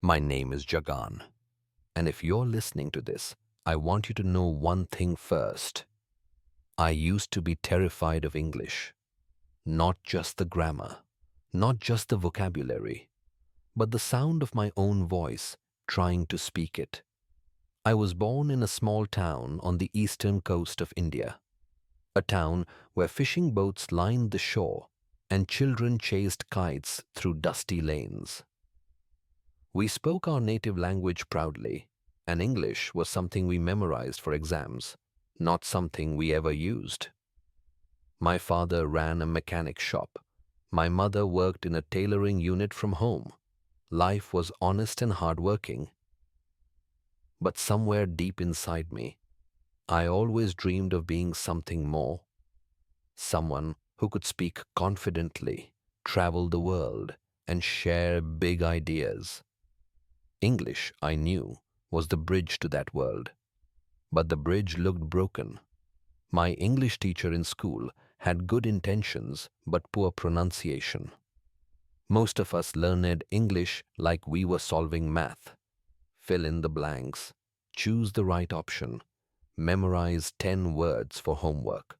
My name is Jagan, and if you're listening to this, I want you to know one thing first. I used to be terrified of English, not just the grammar, not just the vocabulary, but the sound of my own voice trying to speak it. I was born in a small town on the eastern coast of India, a town where fishing boats lined the shore and children chased kites through dusty lanes. We spoke our native language proudly, and English was something we memorized for exams, not something we ever used. My father ran a mechanic shop. My mother worked in a tailoring unit from home. Life was honest and hardworking. But somewhere deep inside me, I always dreamed of being something more. Someone who could speak confidently, travel the world, and share big ideas. English, I knew, was the bridge to that world. But the bridge looked broken. My English teacher in school had good intentions but poor pronunciation. Most of us learned English like we were solving math. Fill in the blanks, choose the right option, memorize 10 words for homework.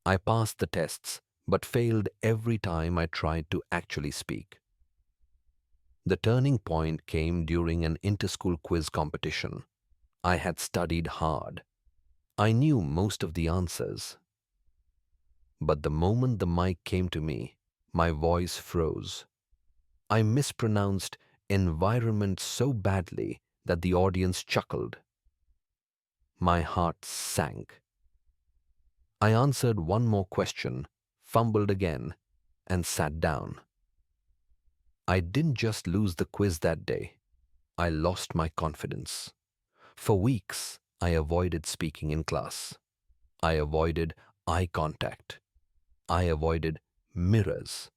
I passed the tests but failed every time I tried to actually speak. The turning point came during an inter-school quiz competition. I had studied hard. I knew most of the answers. But the moment the mic came to me, my voice froze. I mispronounced environment so badly that the audience chuckled. My heart sank. I answered one more question, fumbled again, and sat down. I didn't just lose the quiz that day. I lost my confidence. For weeks, I avoided speaking in class. I avoided eye contact. I avoided mirrors.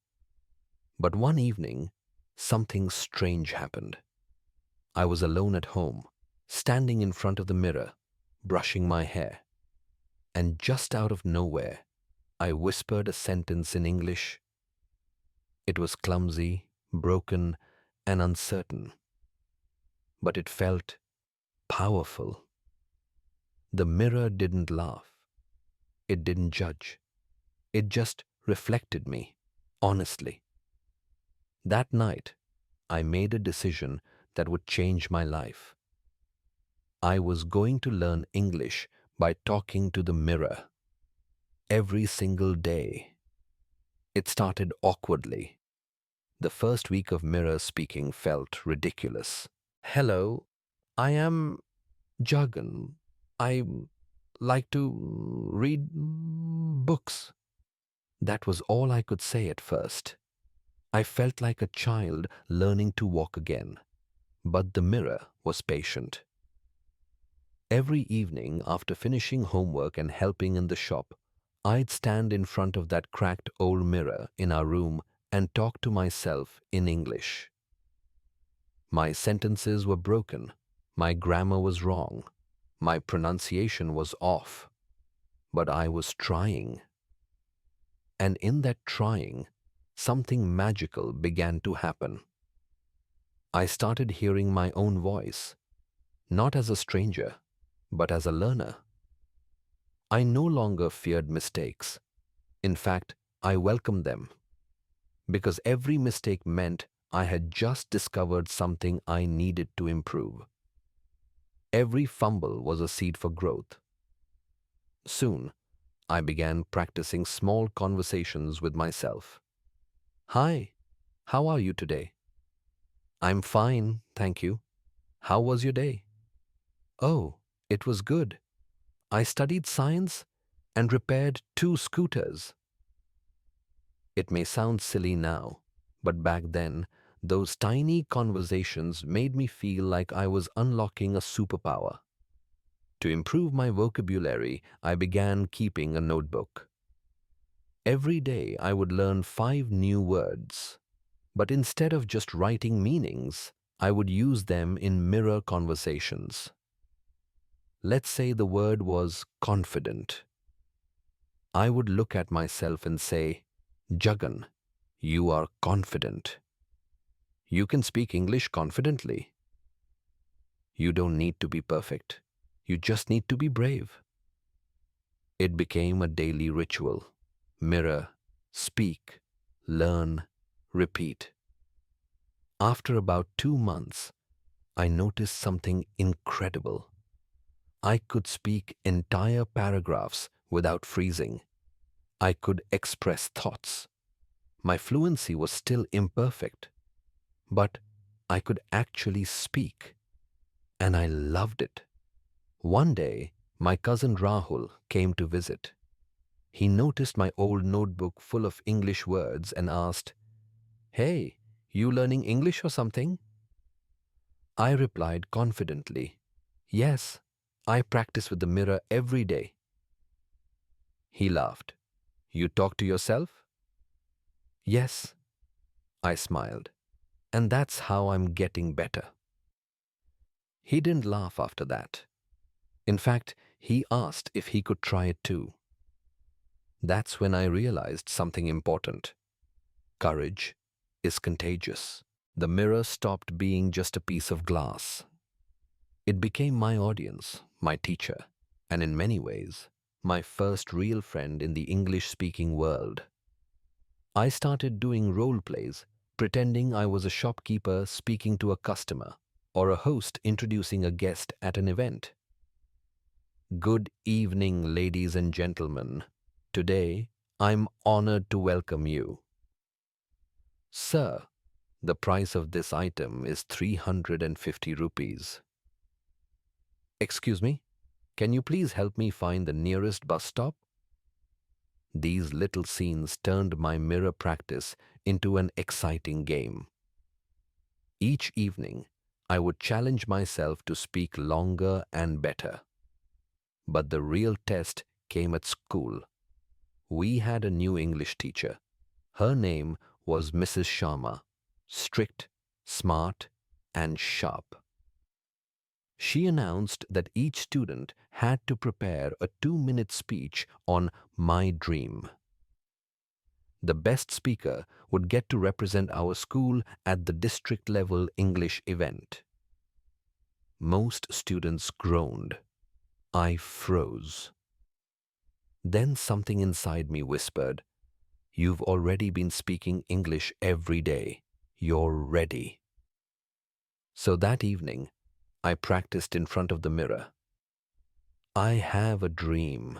But one evening, something strange happened. I was alone at home, standing in front of the mirror, brushing my hair. And just out of nowhere, I whispered a sentence in English. It was clumsy, broken, and uncertain. But it felt powerful. The mirror didn't laugh. It didn't judge. It just reflected me, honestly. That night, I made a decision that would change my life. I was going to learn English by talking to the mirror every single day. It started awkwardly. The first week of mirror speaking felt ridiculous. Hello, I am Jagan. I like to read books. That was all I could say at first. I felt like a child learning to walk again. But the mirror was patient. Every evening after finishing homework and helping in the shop, I'd stand in front of that cracked old mirror in our room and talk to myself in English. My sentences were broken, my grammar was wrong, my pronunciation was off, but I was trying. And in that trying, something magical began to happen. I started hearing my own voice, not as a stranger, but as a learner. I no longer feared mistakes. In fact, I welcomed them, because every mistake meant I had just discovered something I needed to improve. Every fumble was a seed for growth. Soon, I began practicing small conversations with myself. Hi, how are you today? I'm fine, thank you. How was your day? Oh, it was good. I studied science and repaired 2 scooters. It may sound silly now, but back then, those tiny conversations made me feel like I was unlocking a superpower. To improve my vocabulary, I began keeping a notebook. Every day I would learn 5 new words, but instead of just writing meanings, I would use them in mirror conversations. Let's say the word was confident. I would look at myself and say, Jagan, you are confident. You can speak English confidently. You don't need to be perfect. You just need to be brave. It became a daily ritual. Mirror, speak, learn, repeat. After about 2 months, I noticed something incredible. I could speak entire paragraphs without freezing. I could express thoughts. My fluency was still imperfect, but I could actually speak, and I loved it. One day, my cousin Rahul came to visit. He noticed my old notebook full of English words and asked, "Hey, you learning English or something?" I replied confidently, "Yes, I practice with the mirror every day." He laughed. "You talk to yourself?" "Yes," I smiled. "And that's how I'm getting better." He didn't laugh after that. In fact, he asked if he could try it too. That's when I realized something important. Courage is contagious. The mirror stopped being just a piece of glass. It became my audience, my teacher, and in many ways, my first real friend in the English-speaking world. I started doing role plays, pretending I was a shopkeeper speaking to a customer or a host introducing a guest at an event. Good evening, ladies and gentlemen. Today, I'm honored to welcome you. Sir, the price of this item is 350 rupees. Excuse me, can you please help me find the nearest bus stop? These little scenes turned my mirror practice into an exciting game. Each evening, I would challenge myself to speak longer and better. But the real test came at school. We had a new English teacher. Her name was Mrs. Sharma, strict, smart, and sharp. She announced that each student had to prepare a 2-minute speech on my dream. The best speaker would get to represent our school at the district-level English event. Most students groaned. I froze. Then something inside me whispered, "You've already been speaking English every day. You're ready." So that evening, I practiced in front of the mirror. I have a dream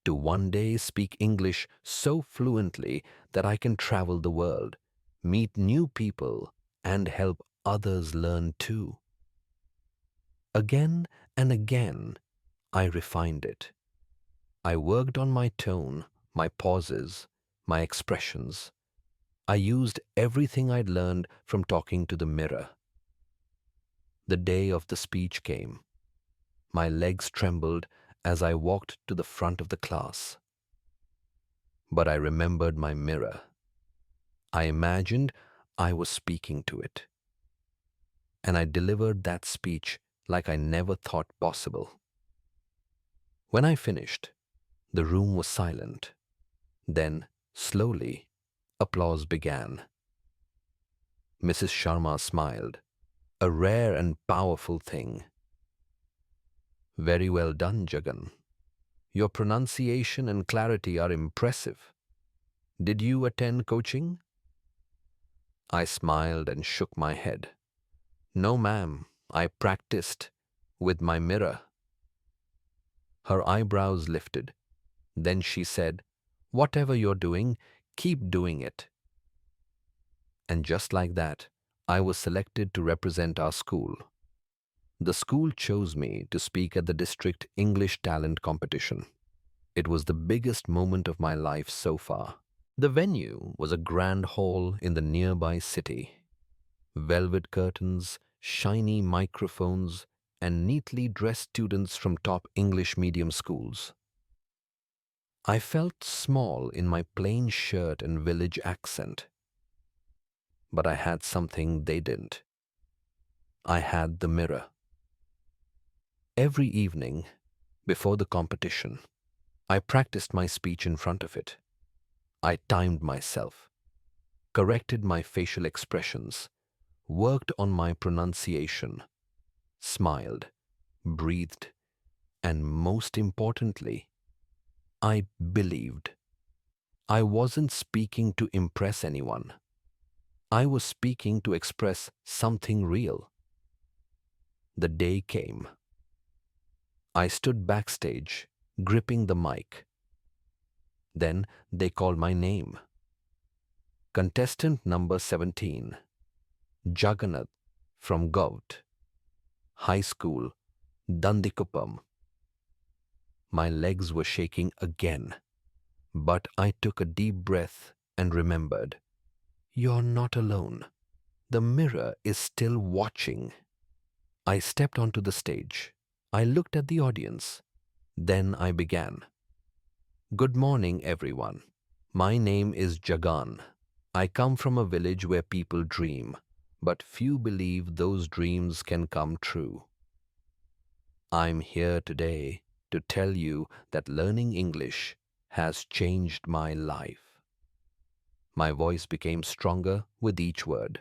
to one day speak English so fluently that I can travel the world, meet new people, and help others learn too. Again and again, I refined it. I worked on my tone, my pauses, my expressions. I used everything I'd learned from talking to the mirror. The day of the speech came. My legs trembled as I walked to the front of the class. But I remembered my mirror. I imagined I was speaking to it. And I delivered that speech like I never thought possible. When I finished, the room was silent. Then, slowly, applause began. Mrs. Sharma smiled, a rare and powerful thing. "Very well done, Jagan. Your pronunciation and clarity are impressive. Did you attend coaching?" I smiled and shook my head. "No, ma'am, I practiced with my mirror." Her eyebrows lifted. Then she said, "Whatever you're doing, keep doing it." And just like that, I was selected to represent our school. The school chose me to speak at the district English talent competition. It was the biggest moment of my life so far. The venue was a grand hall in the nearby city. Velvet curtains, shiny microphones, and neatly dressed students from top English medium schools. I felt small in my plain shirt and village accent. But I had something they didn't. I had the mirror. Every evening, before the competition, I practiced my speech in front of it. I timed myself, corrected my facial expressions, worked on my pronunciation, smiled, breathed, and most importantly, I believed. I wasn't speaking to impress anyone. I was speaking to express something real. The day came. I stood backstage, gripping the mic. Then they called my name. Contestant number 17, Jagan from Govt, High School, Dandikuppam. My legs were shaking again, but I took a deep breath and remembered, you're not alone. The mirror is still watching. I stepped onto the stage. I looked at the audience. Then I began. Good morning, everyone. My name is Jagan. I come from a village where people dream, but few believe those dreams can come true. I'm here today to tell you that learning English has changed my life. My voice became stronger with each word.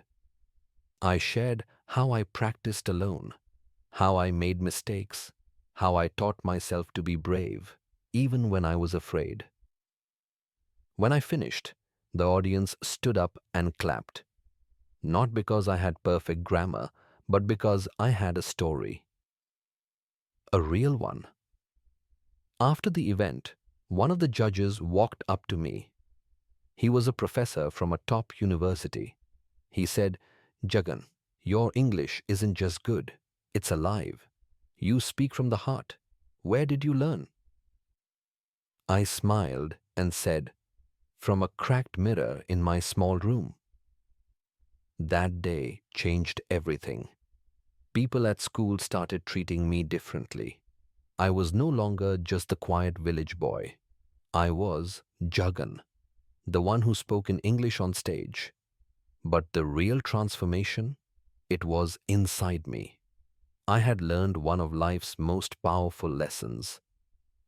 I shared how I practiced alone, how I made mistakes, how I taught myself to be brave, even when I was afraid. When I finished, the audience stood up and clapped, not because I had perfect grammar, but because I had a story, a real one. After the event, one of the judges walked up to me. He was a professor from a top university. He said, Jagan, your English isn't just good, it's alive. You speak from the heart. Where did you learn? I smiled and said, from a cracked mirror in my small room. That day changed everything. People at school started treating me differently. I was no longer just the quiet village boy. I was Jagan, the one who spoke in English on stage. But the real transformation, it was inside me. I had learned one of life's most powerful lessons.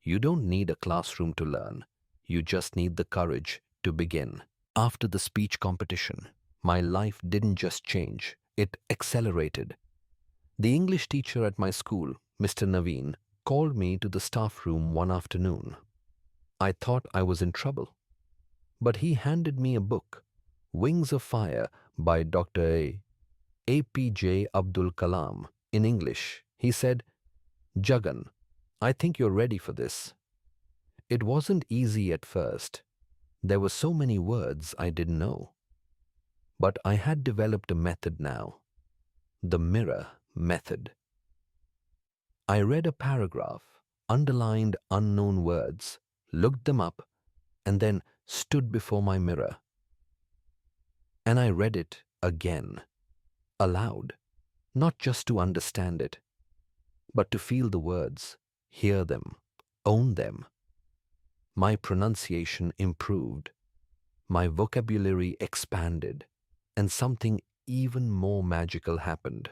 You don't need a classroom to learn. You just need the courage to begin. After the speech competition, my life didn't just change, it accelerated. The English teacher at my school, Mr. Naveen, called me to the staff room one afternoon. I thought I was in trouble, but he handed me a book, Wings of Fire by Dr. APJ Abdul Kalam, in English. He said, Jagan, I think you're ready for this. It wasn't easy at first. There were so many words I didn't know. But I had developed a method now, the mirror method. I read a paragraph, underlined unknown words, looked them up, and then stood before my mirror. And I read it again, aloud, not just to understand it, but to feel the words, hear them, own them. My pronunciation improved, my vocabulary expanded, and something even more magical happened.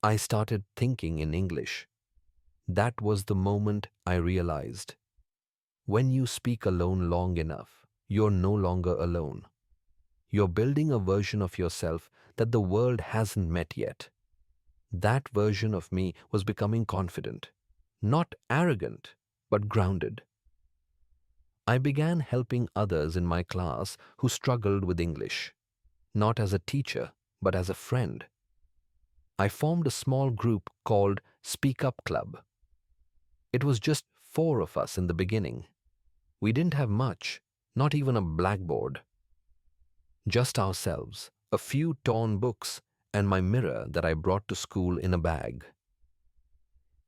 I started thinking in English. That was the moment I realized. When you speak alone long enough, you're no longer alone. You're building a version of yourself that the world hasn't met yet. That version of me was becoming confident, not arrogant, but grounded. I began helping others in my class who struggled with English, not as a teacher, but as a friend. I formed a small group called Speak Up Club. It was just 4 of us in the beginning. We didn't have much, not even a blackboard. Just ourselves, a few torn books, and my mirror that I brought to school in a bag.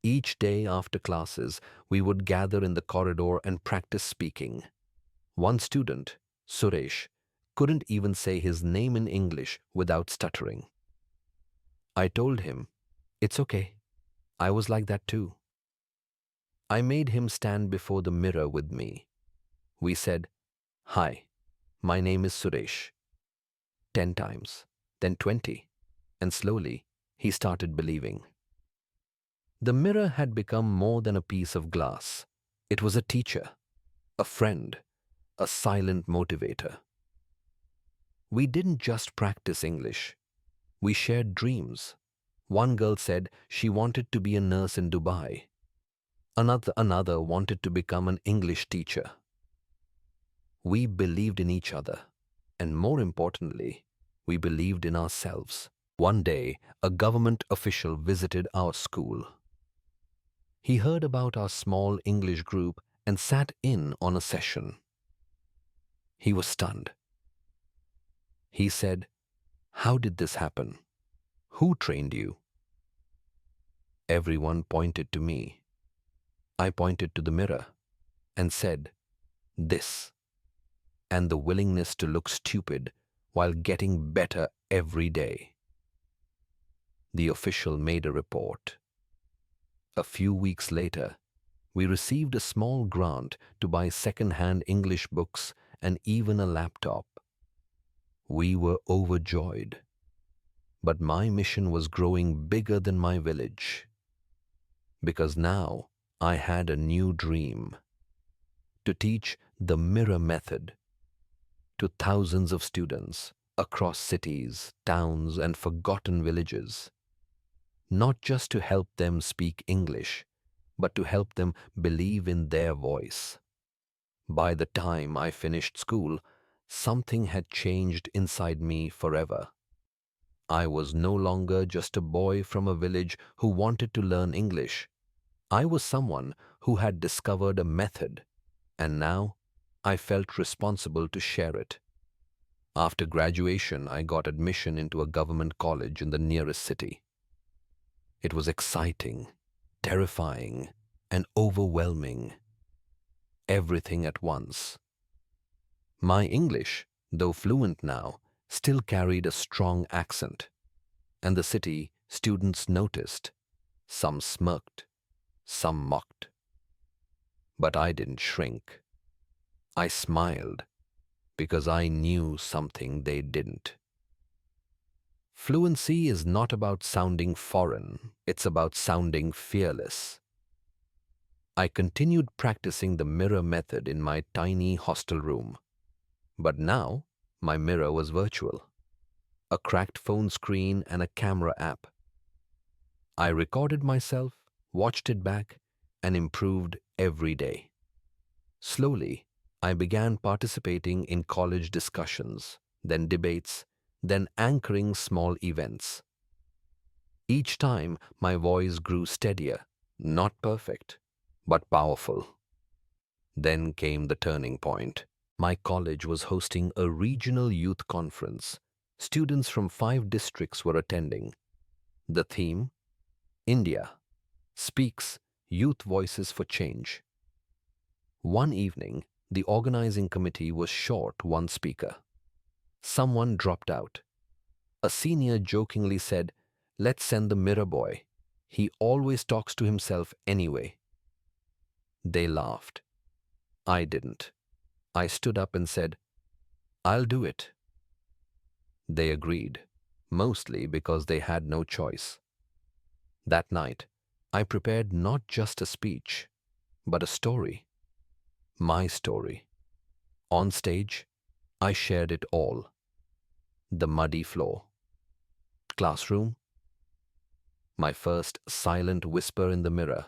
Each day after classes, we would gather in the corridor and practice speaking. One student, Suresh, couldn't even say his name in English without stuttering. I told him, it's okay. I was like that too. I made him stand before the mirror with me. We said, hi, my name is Suresh. 10 times, then 20, and slowly he started believing. The mirror had become more than a piece of glass. It was a teacher, a friend, a silent motivator. We didn't just practice English. We shared dreams. One girl said she wanted to be a nurse in Dubai. Another wanted to become an English teacher. We believed in each other, and more importantly, we believed in ourselves. One day, a government official visited our school. He heard about our small English group and sat in on a session. He was stunned. He said, "How did this happen? Who trained you?" Everyone pointed to me. I pointed to the mirror and said, "This," and the willingness to look stupid while getting better every day. The official made a report. A few weeks later, we received a small grant to buy second-hand English books and even a laptop. We were overjoyed. But my mission was growing bigger than my village. Because now I had a new dream: to teach the mirror method to thousands of students across cities, towns, and forgotten villages. Not just to help them speak English, but to help them believe in their voice. By the time I finished school, something had changed inside me forever. I was no longer just a boy from a village who wanted to learn English. I was someone who had discovered a method, and now I felt responsible to share it. After graduation, I got admission into a government college in the nearest city. It was exciting, terrifying, and overwhelming. Everything at once. My English, though fluent now, still carried a strong accent. And the city, students noticed. Some smirked, some mocked. But I didn't shrink. I smiled, because I knew something they didn't. Fluency is not about sounding foreign, it's about sounding fearless. I continued practicing the mirror method in my tiny hostel room. But now, my mirror was virtual. A cracked phone screen and a camera app. I recorded myself, watched it back, and improved every day. Slowly, I began participating in college discussions, then debates, then anchoring small events. Each time, my voice grew steadier, not perfect, but powerful. Then came the turning point. My college was hosting a regional youth conference. Students from 5 districts were attending. The theme: India Speaks Youth Voices for Change. One evening, the organizing committee was short one speaker. Someone dropped out. A senior jokingly said, "Let's send the mirror boy. He always talks to himself anyway." They laughed. I didn't. I stood up and said, "I'll do it." They agreed, mostly because they had no choice. That night, I prepared not just a speech, but a story. My story. On stage, I shared it all. The muddy floor. Classroom. My first silent whisper in the mirror.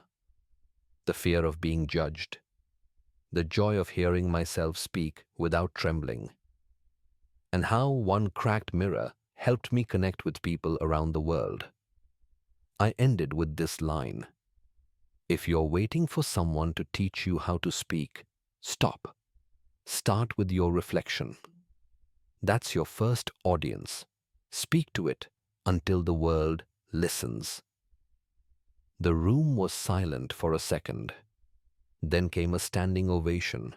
The fear of being judged. The joy of hearing myself speak without trembling. And how one cracked mirror helped me connect with people around the world. I ended with this line: if you're waiting for someone to teach you how to speak, stop. Start with your reflection. That's your first audience. Speak to it until the world listens. The room was silent for a second. Then came a standing ovation.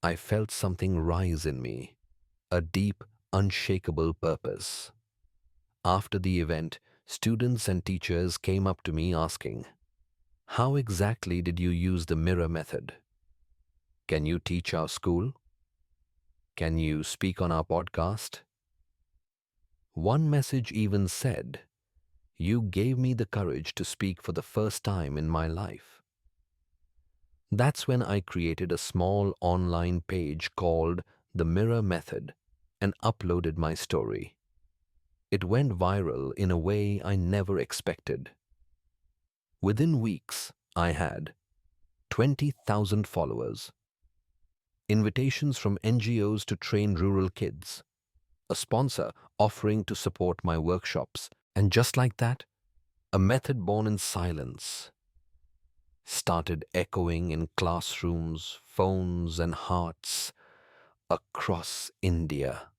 I felt something rise in me, a deep, unshakable purpose. After the event, students and teachers came up to me asking, "How exactly did you use the mirror method? Can you teach our school? Can you speak on our podcast?" One message even said, "You gave me the courage to speak for the first time in my life." That's when I created a small online page called The Mirror Method and uploaded my story. It went viral in a way I never expected. Within weeks, I had 20,000 followers, invitations from NGOs to train rural kids, a sponsor offering to support my workshops, and just like that, a method born in silence started echoing in classrooms, phones, and hearts across India.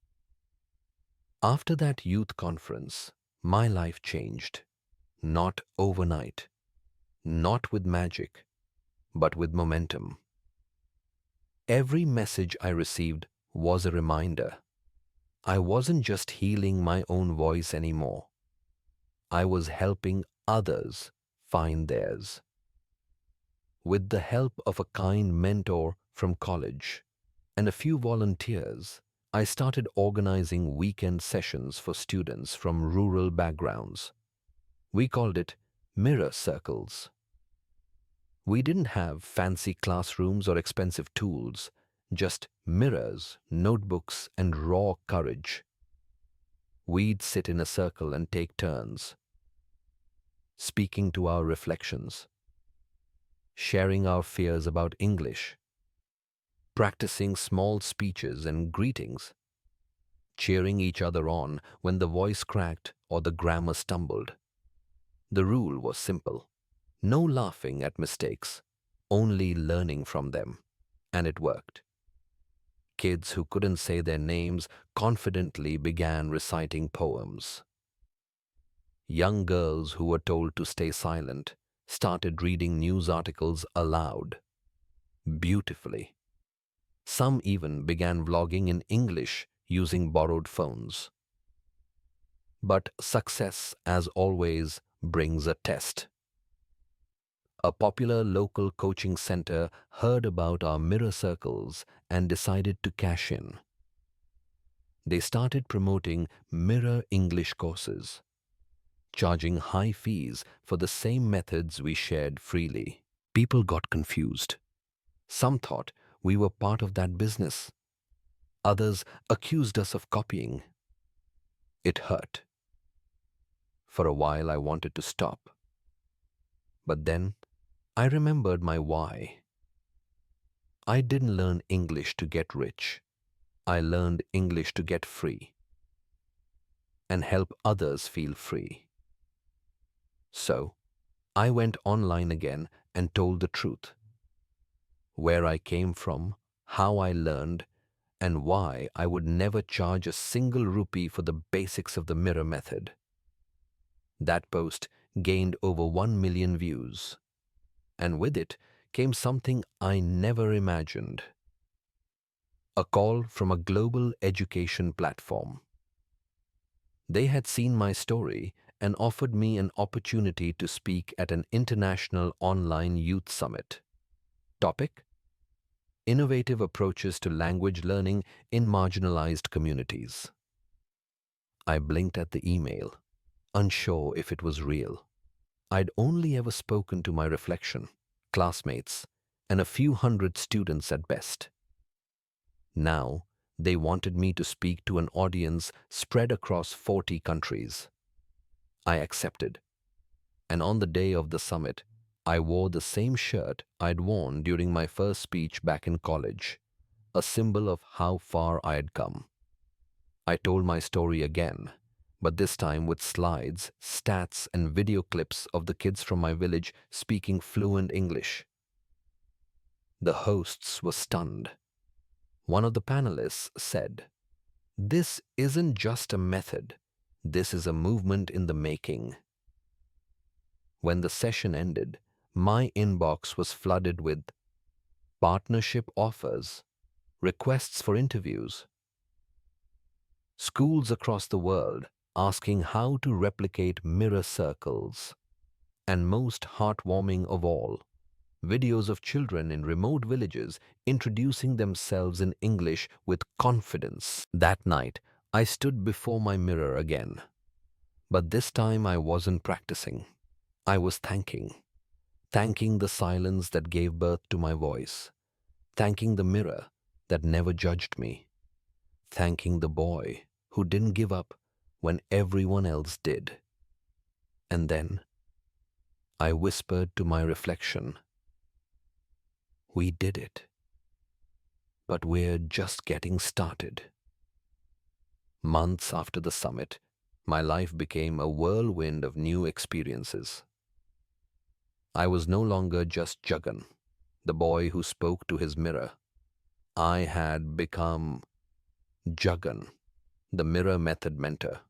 After that youth conference, my life changed. Not overnight, not with magic, but with momentum. Every message I received was a reminder. I wasn't just healing my own voice anymore. I was helping others find theirs. With the help of a kind mentor from college and a few volunteers, I started organizing weekend sessions for students from rural backgrounds. We called it mirror circles. We didn't have fancy classrooms or expensive tools, just mirrors, notebooks, and raw courage. We'd sit in a circle and take turns, speaking to our reflections, sharing our fears about English, practicing small speeches and greetings, cheering each other on when the voice cracked or the grammar stumbled. The rule was simple: no laughing at mistakes, only learning from them. And it worked. Kids who couldn't say their names confidently began reciting poems. Young girls who were told to stay silent started reading news articles aloud, beautifully. Some even began vlogging in English using borrowed phones. But success, as always, brings a test. A popular local coaching center heard about our mirror circles and decided to cash in. They started promoting mirror English courses, charging high fees for the same methods we shared freely. People got confused. Some thought we were part of that business. Others accused us of copying. It hurt. For a while I wanted to stop. But then I remembered my why. I didn't learn English to get rich. I learned English to get free and help others feel free. So I went online again and told the truth. Where I came from, how I learned, and why I would never charge a single rupee for the basics of the mirror method. That post gained over 1 million views. And with it came something I never imagined. A call from a global education platform. They had seen my story and offered me an opportunity to speak at an international online youth summit. Topic: Innovative approaches to language learning in marginalized communities. I blinked at the email, unsure if it was real. I'd only ever spoken to my reflection, classmates, and a few hundred students at best. Now, they wanted me to speak to an audience spread across 40 countries. I accepted. And on the day of the summit, I wore the same shirt I'd worn during my first speech back in college, a symbol of how far I had come. I told my story again, but this time with slides, stats, and video clips of the kids from my village speaking fluent English. The hosts were stunned. One of the panelists said, "This isn't just a method, this is a movement in the making." When the session ended, my inbox was flooded with partnership offers, requests for interviews, schools across the world asking how to replicate mirror circles, and most heartwarming of all, videos of children in remote villages introducing themselves in English with confidence. That night, I stood before my mirror again. But this time I wasn't practicing. I was thanking the silence that gave birth to my voice, thanking the mirror that never judged me, thanking the boy who didn't give up when everyone else did. And then I whispered to my reflection, we did it, but we're just getting started. Months after the summit, my life became a whirlwind of new experiences. I was no longer just Jagan, the boy who spoke to his mirror. I had become Jagan, the mirror method mentor.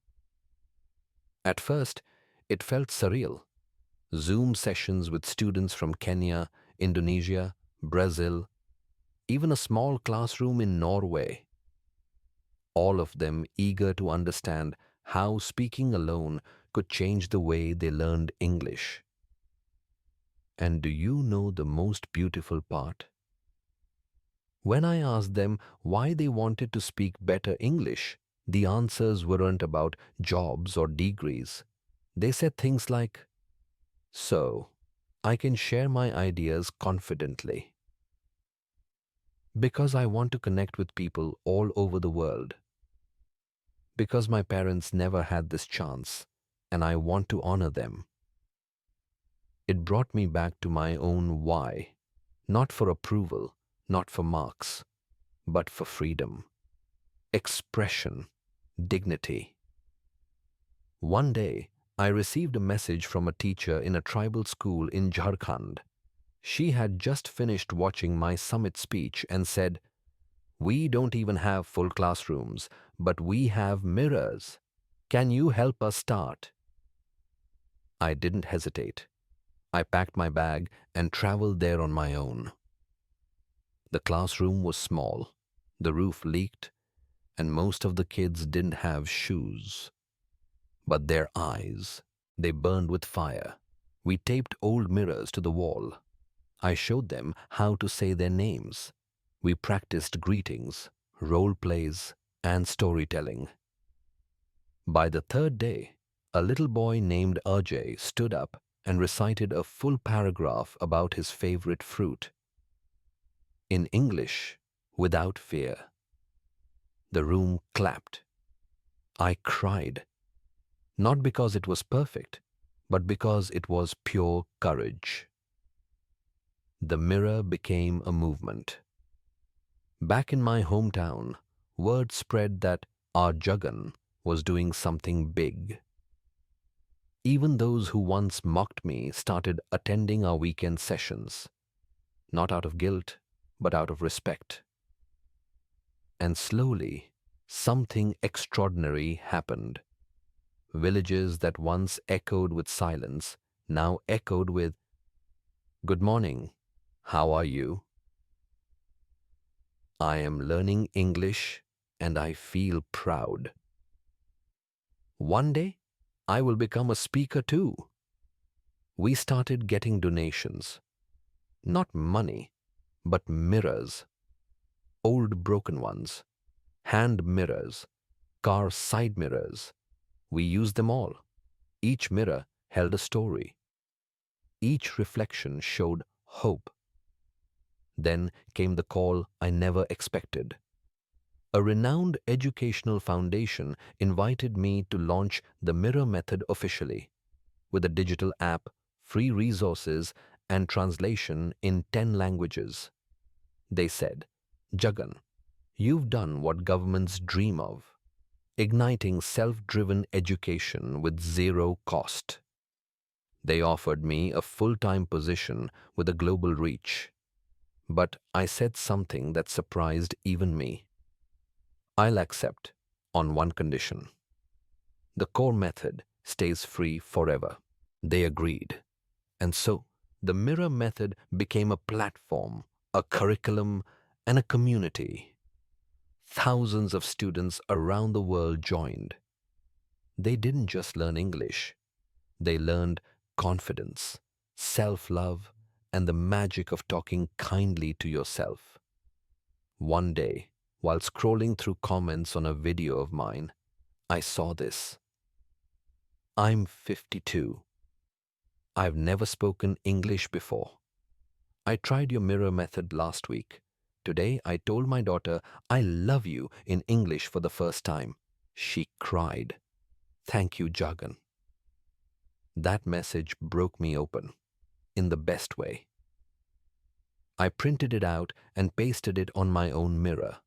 At first, it felt surreal. Zoom sessions with students from Kenya, Indonesia, Brazil, even a small classroom in Norway. All of them eager to understand how speaking alone could change the way they learned English. And do you know the most beautiful part? When I asked them why they wanted to speak better English, the answers weren't about jobs or degrees. They said things like, so, I can share my ideas confidently. Because I want to connect with people all over the world. Because my parents never had this chance, and I want to honor them. It brought me back to my own why, not for approval, not for marks, but for freedom, expression, dignity. One day, I received a message from a teacher in a tribal school in Jagan. She had just finished watching my summit speech and said, we don't even have full classrooms, but we have mirrors. Can you help us start? I didn't hesitate. I packed my bag and traveled there on my own. The classroom was small, the roof leaked, and most of the kids didn't have shoes. But their eyes, they burned with fire. We taped old mirrors to the wall. I showed them how to say their names. We practiced greetings, role plays, and storytelling. By the third day, a little boy named Ajay stood up and recited a full paragraph about his favorite fruit. In English, without fear. The room clapped. I cried, not because it was perfect, but because it was pure courage. The mirror became a movement. Back in my hometown, word spread that our Jagan was doing something big. Even those who once mocked me started attending our weekend sessions, not out of guilt, but out of respect. And slowly, something extraordinary happened. Villages that once echoed with silence now echoed with, good morning, how are you? I am learning English and I feel proud. One day, I will become a speaker too. We started getting donations. Not money, but mirrors. Old broken ones, hand mirrors, car side mirrors. We used them all. Each mirror held a story. Each reflection showed hope. Then came the call I never expected. A renowned educational foundation invited me to launch the Mirror Method officially, with a digital app, free resources, and translation in 10 languages. They said, Jagan, you've done what governments dream of, igniting self-driven education with zero cost. They offered me a full-time position with a global reach. But I said something that surprised even me. I'll accept on one condition. The core method stays free forever. They agreed. And so, the Mirror Method became a platform, a curriculum, and a community. Thousands of students around the world joined. They didn't just learn English. They learned confidence, self-love, and the magic of talking kindly to yourself. One day, while scrolling through comments on a video of mine, I saw this. I'm 52. I've never spoken English before. I tried your mirror method last week. Today, I told my daughter, I love you in English for the first time. She cried. Thank you, Jagan. That message broke me open, in the best way. I printed it out and pasted it on my own mirror,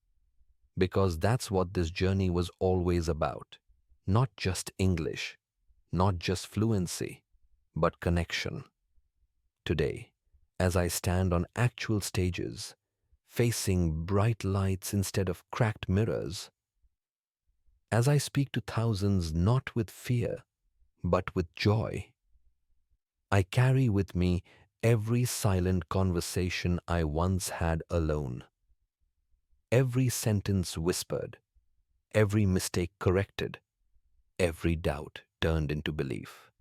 because that's what this journey was always about. Not just English, not just fluency, but connection. Today, as I stand on actual stages, facing bright lights instead of cracked mirrors, as I speak to thousands not with fear, but with joy, I carry with me every silent conversation I once had alone, every sentence whispered, every mistake corrected, every doubt turned into belief.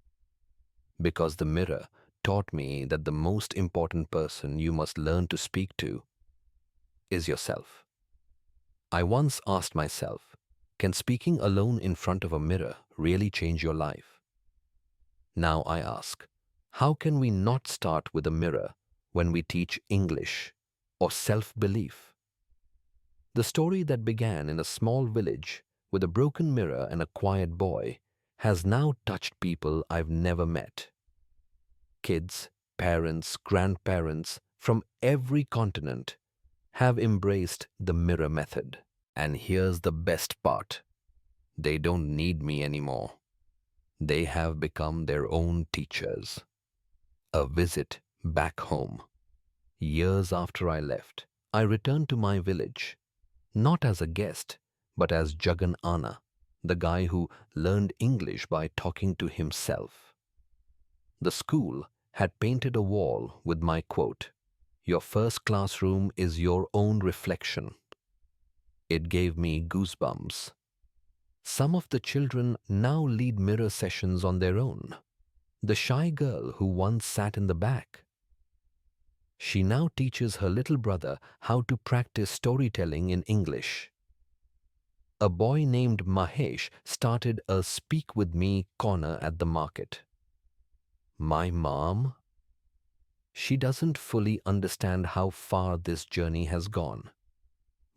Because the mirror taught me that the most important person you must learn to speak to is yourself. I once asked myself, can speaking alone in front of a mirror really change your life? Now I ask, how can we not start with a mirror when we teach English or self-belief? The story that began in a small village with a broken mirror and a quiet boy has now touched people I've never met. Kids, parents, grandparents from every continent have embraced the mirror method. And here's the best part. They don't need me anymore. They have become their own teachers. A visit back home. Years after I left, I returned to my village, not as a guest, but as Jagan, the guy who learned English by talking to himself. The school had painted a wall with my quote, "Your first classroom is your own reflection." It gave me goosebumps. Some of the children now lead mirror sessions on their own. The shy girl who once sat in the back, she now teaches her little brother how to practice storytelling in English. A boy named Mahesh started a Speak With Me corner at the market. My mom? She doesn't fully understand how far this journey has gone,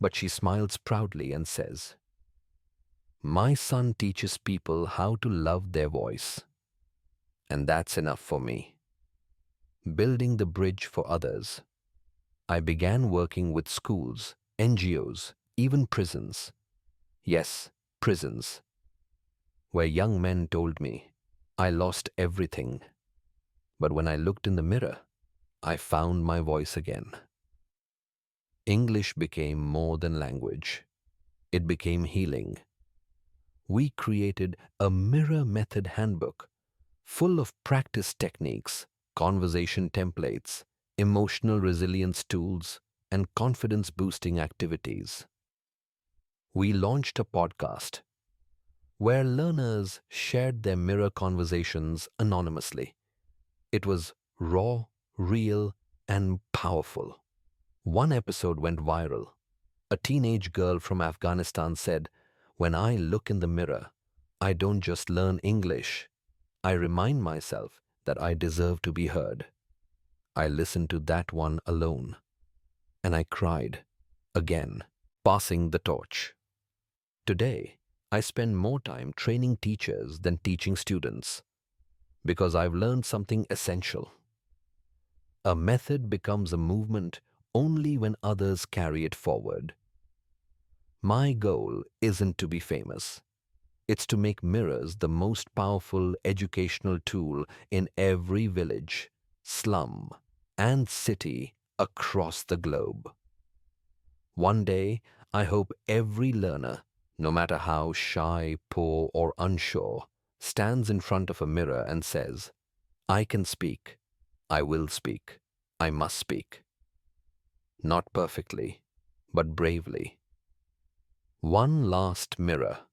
but she smiles proudly and says, "My son teaches people how to love their voice." And that's enough for me. Building the bridge for others. I began working with schools, NGOs, even prisons. Yes, prisons, where young men told me, I lost everything. But when I looked in the mirror, I found my voice again. English became more than language. It became healing. We created a mirror method handbook full of practice techniques, conversation templates, emotional resilience tools, and confidence-boosting activities. We launched a podcast where learners shared their mirror conversations anonymously. It was raw, real, and powerful. One episode went viral. A teenage girl from Afghanistan said, "When I look in the mirror, I don't just learn English. I remind myself that I deserve to be heard." I listened to that one alone, and I cried, again, passing the torch. Today, I spend more time training teachers than teaching students, because I've learned something essential. A method becomes a movement only when others carry it forward. My goal isn't to be famous. It's to make mirrors the most powerful educational tool in every village, slum, and city across the globe. One day, I hope every learner, no matter how shy, poor, or unsure, stands in front of a mirror and says, "I can speak. I will speak. I must speak." Not perfectly, but bravely. One last mirror.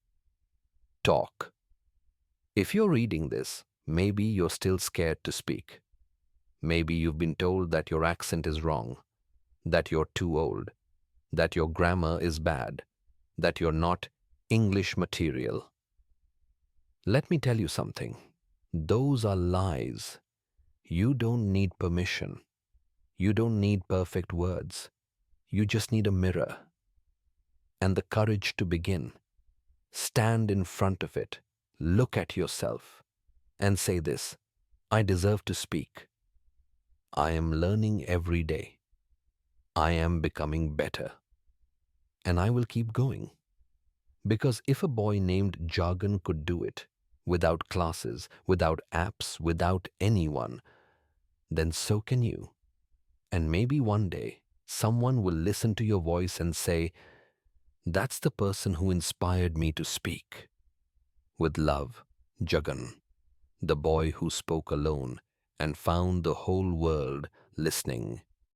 Talk. If you're reading this, maybe you're still scared to speak. Maybe you've been told that your accent is wrong, that you're too old, that your grammar is bad, that you're not English material. Let me tell you something. Those are lies. You don't need permission. You don't need perfect words. You just need a mirror and the courage to begin. Stand in front of it Look at yourself and say this: I deserve to speak. I am learning every day. I am becoming better. And I will keep going. Because if a boy named Jagan could do it, without classes, without apps, without anyone, then so can you. And maybe one day, someone will listen to your voice and say, that's the person who inspired me to speak. With love, Jagan, the boy who spoke alone and found the whole world listening.